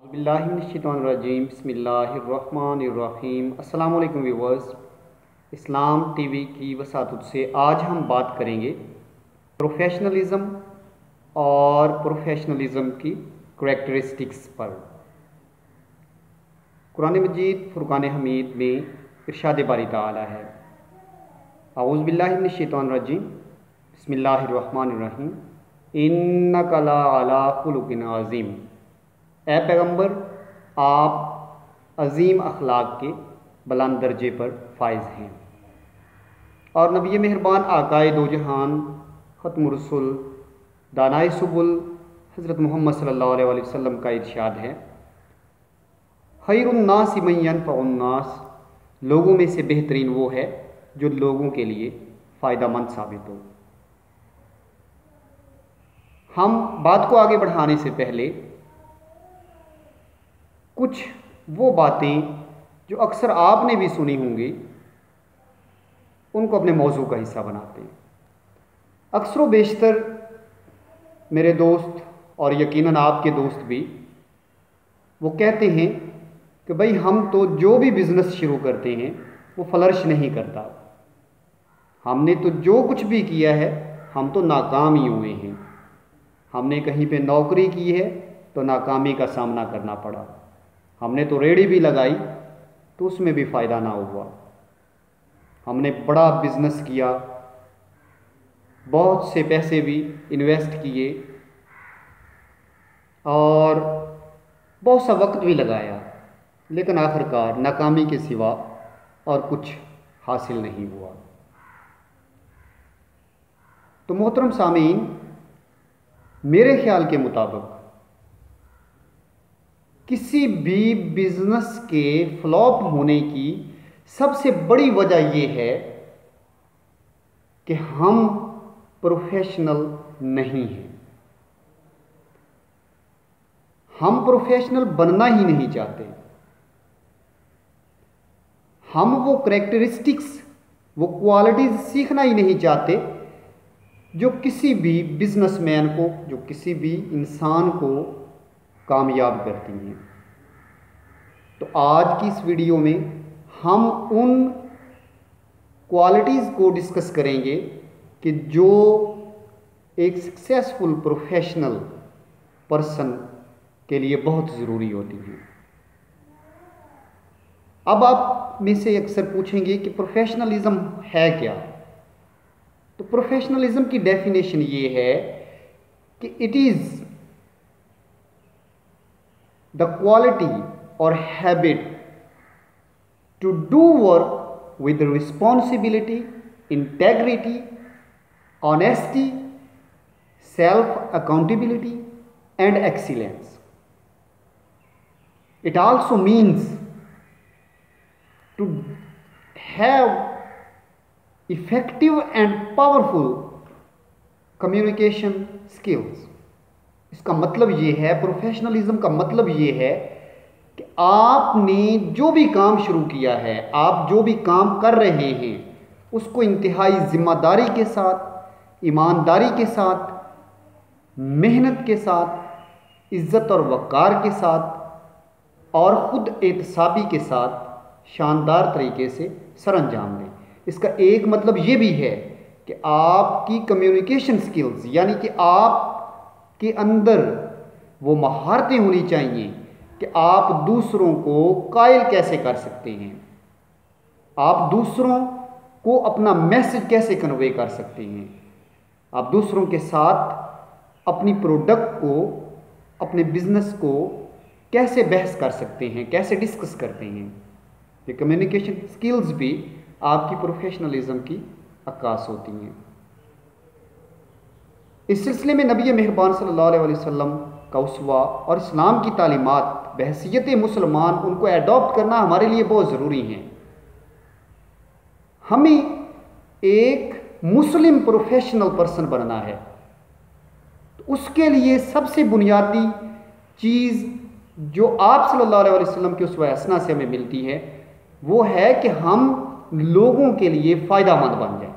बिस्मिल्लाहिर्रहमानिर्रहीम बिस्मिल्लाहिर्रहमानिर्रहीम। अस्सलाम वालेकुम व्यूवर्स, इस्लाम टीवी की वसातत से आज हम बात करेंगे प्रोफेशनलिज़म और प्रोफेशनलिज़म की करैक्टरिस्टिक्स पर। कुरान मजीद फुरकान हमीद में इरशाद बारी ताला है, औज़ु बिल्लाहि मिनश शैतानिर रजीम, बिस्मिल्लाहिर्रहमानिर्रहीम, इन्नका लअला खुलुकिन अज़ीम। ए पैगम्बर, आप अज़ीम अखलाक के बुलंद दर्जे पर फाइज हैं। और नबी मेहरबान आकाए दो जहान ख़त्मुर रसूल दानाए सुबुल हज़रत मोहम्मद सल्लल्लाहु अलैहि वसल्लम का इरशाद है, खैरुन्नास मन यनफ़उन्नास, लोगों में से बेहतरीन वो है जो लोगों के लिए फ़ायदामंद साबित हो। हम बात को आगे बढ़ाने से पहले कुछ वो बातें जो अक्सर आपने भी सुनी होंगी उनको अपने मौजू का हिस्सा बनाते हैं। अक्सर व बेशतर मेरे दोस्त और यकीनन आपके दोस्त भी वो कहते हैं कि भाई हम तो जो भी बिज़नेस शुरू करते हैं वो फ्लर्श नहीं करता, हमने तो जो कुछ भी किया है हम तो नाकाम ही हुए हैं, हमने कहीं पे नौकरी की है तो नाकामी का सामना करना पड़ा, हमने तो रेहड़ी भी लगाई तो उसमें भी फ़ायदा ना हुआ, हमने बड़ा बिज़नेस किया, बहुत से पैसे भी इन्वेस्ट किए और बहुत सा वक्त भी लगाया, लेकिन आखिरकार नाकामी के सिवा और कुछ हासिल नहीं हुआ। तो मोहतरम सामीन, मेरे ख्याल के मुताबिक किसी भी बिज़नेस के फ्लॉप होने की सबसे बड़ी वजह यह है कि हम प्रोफेशनल नहीं हैं, हम प्रोफेशनल बनना ही नहीं चाहते, हम वो करैक्टरिस्टिक्स, वो क्वालिटीज़ सीखना ही नहीं चाहते जो किसी भी बिजनेसमैन को, जो किसी भी इंसान को कामयाब करती हैं। तो आज की इस वीडियो में हम उन क्वालिटीज़ को डिस्कस करेंगे कि जो एक सक्सेसफुल प्रोफेशनल पर्सन के लिए बहुत ज़रूरी होती हैं। अब आप में से अक्सर पूछेंगे कि प्रोफेशनलिज़म है क्या। तो प्रोफेशनलिज़म की डेफिनेशन ये है कि इट इज़ द क्वालिटी और habit to do work with responsibility, integrity, honesty, self-accountability, and excellence. It also means to have effective and powerful communication skills. इसका मतलब ये है, प्रोफेशनलिज्म का मतलब ये है कि आपने जो भी काम शुरू किया है, आप जो भी काम कर रहे हैं, उसको इंतहाई जिम्मेदारी के साथ, ईमानदारी के साथ, मेहनत के साथ, इज़्ज़त और वक़ार के साथ और ख़ुद एहतसाबी के साथ शानदार तरीके से सरअंजाम दें। इसका एक मतलब ये भी है कि आपकी कम्युनिकेशन स्किल्स, यानी कि आपके अंदर वो महारतें होनी चाहिए कि आप दूसरों को कायल कैसे कर सकते हैं, आप दूसरों को अपना मैसेज कैसे कन्वे कर सकते हैं, आप दूसरों के साथ अपनी प्रोडक्ट को, अपने बिजनेस को कैसे बहस कर सकते हैं, कैसे डिस्कस करते हैं। ये कम्युनिकेशन स्किल्स भी आपकी प्रोफेशनलिज्म की अक्कास होती हैं। इस सिलसिले में नबी मेहरबान सल्लल्लाहु अलैहि वसल्लम का उसवा और इस्लाम की तालीमात बहैसियत मुसलमान उनको एडॉप्ट करना हमारे लिए बहुत ज़रूरी है। हमें एक मुस्लिम प्रोफेशनल पर्सन बनना है, तो उसके लिए सबसे बुनियादी चीज़ जो आप सल्लल्लाहु अलैहि वसल्लम के उसवा हसना से हमें मिलती है वो है कि हम लोगों के लिए फ़ायदामंद बन जाए।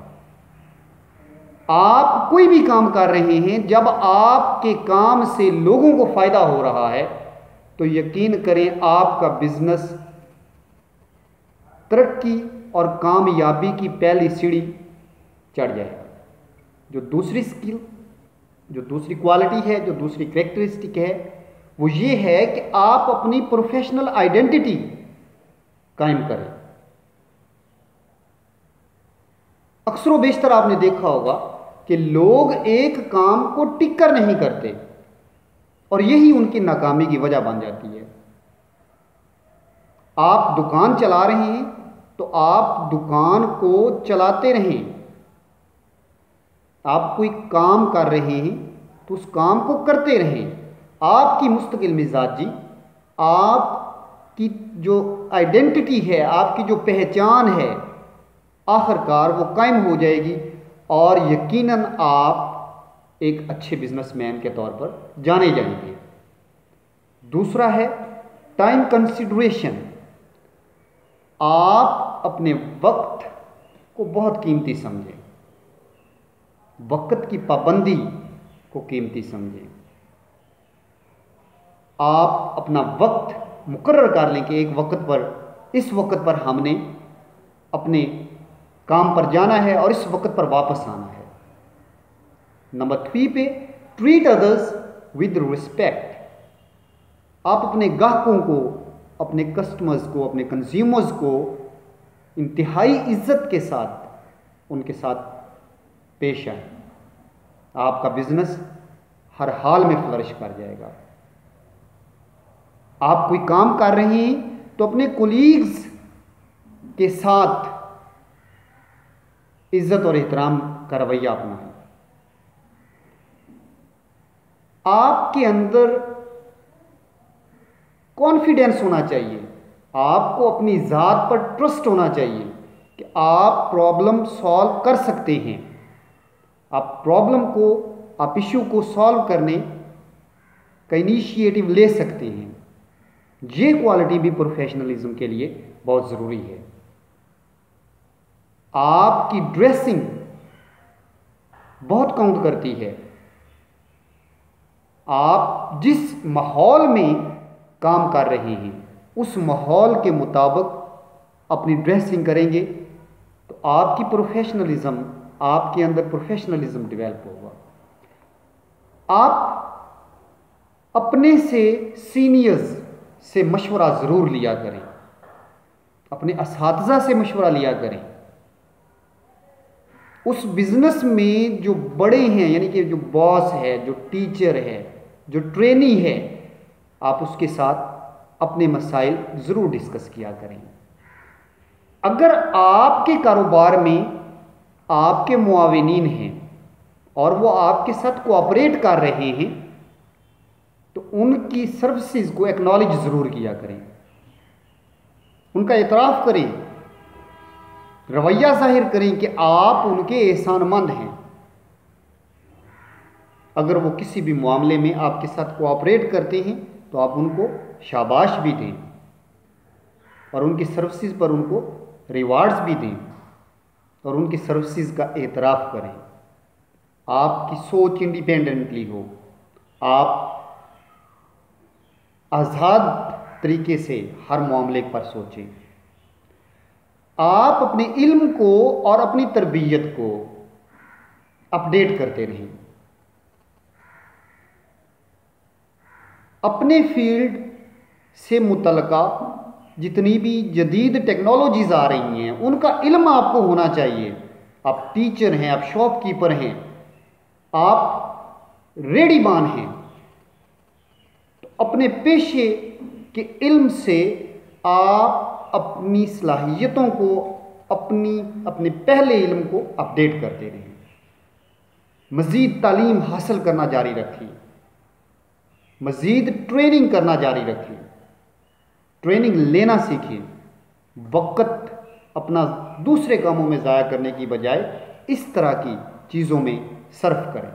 आप कोई भी काम कर रहे हैं, जब आपके काम से लोगों को फ़ायदा हो रहा है तो यकीन करें आपका बिजनेस तरक्की और कामयाबी की पहली सीढ़ी चढ़ जाएगा। जो दूसरी स्किल, जो दूसरी क्वालिटी है, जो दूसरी कैरेक्टरिस्टिक है, वो ये है कि आप अपनी प्रोफेशनल आइडेंटिटी कायम करें। अक्सर बेशतर आपने देखा होगा कि लोग एक काम को टिक कर नहीं करते और यही उनकी नाकामी की वजह बन जाती है। आप दुकान चला रहे हैं तो आप दुकान को चलाते रहें। आप कोई काम कर रहे हैं तो उस काम को करते रहें। आपकी मुस्तकिल मिजाजी, आपकी जो आइडेंटिटी है, आपकी जो पहचान है, आखिरकार वो कायम हो जाएगी और यकीनन आप एक अच्छे बिजनेसमैन के तौर पर जाने जाएंगे। दूसरा है टाइम कंसिडरेशन। आप अपने वक्त को बहुत कीमती समझें, वक्त की पाबंदी को कीमती समझें। आप अपना वक्त मुकर्रर कर लें कि एक वक्त पर, इस वक्त पर हमने अपने काम पर जाना है और इस वक्त पर वापस आना है। नंबर 3 पे ट्रीट अदर्स विद रिस्पेक्ट। आप अपने ग्राहकों को, अपने कस्टमर्स को, अपने कंज्यूमर्स को इंतहाई इज्जत के साथ उनके साथ पेश आए। आपका बिजनेस हर हाल में फ्लरिश कर जाएगा। आप कोई काम कर रहे हैं तो अपने कोलीग्स के साथ इज्जत और एहतराम का रवैया अपनाएं। आपके अंदर कॉन्फिडेंस होना चाहिए। आपको अपनी ज़ात पर ट्रस्ट होना चाहिए कि आप प्रॉब्लम सॉल्व कर सकते हैं। आप प्रॉब्लम को, आप इश्यू को सॉल्व करने का इनिशिएटिव ले सकते हैं। ये क्वालिटी भी प्रोफेशनलिज्म के लिए बहुत ज़रूरी है। आपकी ड्रेसिंग बहुत काउंट करती है। आप जिस माहौल में काम कर रहे हैं उस माहौल के मुताबिक अपनी ड्रेसिंग करेंगे तो आपकी प्रोफेशनलिज्म, आपके अंदर प्रोफेशनलिज्म डेवलप होगा। आप अपने से सीनियर्स से मशवरा ज़रूर लिया करें, अपने असातिज़ा से मशवरा लिया करें। उस बिज़नेस में जो बड़े हैं, यानी कि जो बॉस है, जो टीचर है, जो ट्रेनी है, आप उसके साथ अपने मसाइल ज़रूर डिस्कस किया करें। अगर आपके कारोबार में आपके मुआविनीन हैं और वो आपके साथ कोऑपरेट कर रहे हैं तो उनकी सर्विसेज को एक्नॉलेज ज़रूर किया करें, उनका इतराफ़ करें, रवैया जाहिर करें कि आप उनके एहसानमंद हैं। अगर वो किसी भी मामले में आपके साथ कोऑपरेट करते हैं तो आप उनको शाबाश भी दें और उनकी सर्विसेज पर उनको रिवार्ड्स भी दें और उनकी सर्विसेज का एतराफ़ करें। आपकी सोच इंडिपेंडेंटली हो, आप आज़ाद तरीके से हर मामले पर सोचें। आप अपने इल्म को और अपनी तरबियत को अपडेट करते रहें। अपने फील्ड से मुतल्लिका जितनी भी जदीद टेक्नोलॉजीज़ आ रही हैं उनका इल्म आपको होना चाहिए। आप टीचर हैं, आप शॉपकीपर हैं, आप रेडीमान हैं, तो अपने पेशे के इल्म से आप अपनी सलाहियतों को, अपने पहले इल्म को अपडेट करते रहें। मज़ीद तालीम हासिल करना जारी रखें, मज़ीद ट्रेनिंग करना जारी रखें, ट्रेनिंग लेना सीखें। वक्त अपना दूसरे कामों में ज़ाया करने की बजाय इस तरह की चीज़ों में सर्फ करें।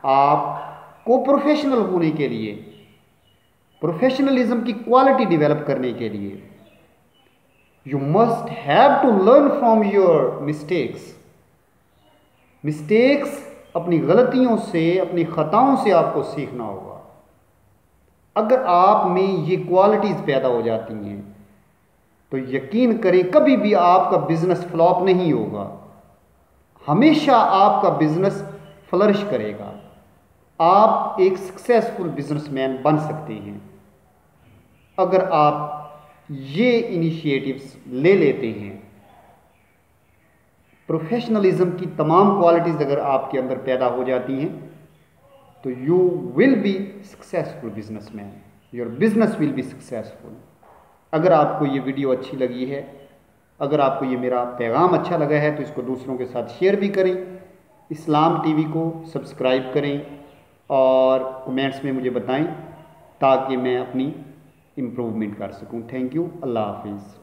आपको प्रोफेशनल होने के लिए, प्रोफेशनलिज्म की क्वालिटी डेवलप करने के लिए you must have to learn from your mistakes. अपनी गलतियों से, अपनी ख़ताओं से आपको सीखना होगा। अगर आप में ये क्वालिटीज़ पैदा हो जाती हैं तो यकीन करें कभी भी आपका बिजनेस फ्लॉप नहीं होगा, हमेशा आपका बिजनेस फ्लरिश करेगा। आप एक सक्सेसफुल बिजनेसमैन बन सकते हैं अगर आप ये इनिशिएटिव्स ले लेते हैं। प्रोफेशनलिज्म की तमाम क्वालिटीज़ अगर आपके अंदर पैदा हो जाती हैं तो you will be successful businessman, your business will be successful. अगर आपको ये वीडियो अच्छी लगी है, अगर आपको ये मेरा पैगाम अच्छा लगा है तो इसको दूसरों के साथ शेयर भी करें, इस्लाम टीवी को सब्सक्राइब करें और कमेंट्स में मुझे बताएं ताकि मैं अपनी इम्प्रूवमेंट कर सकूं। Thank you. अल्लाह हाफिज़।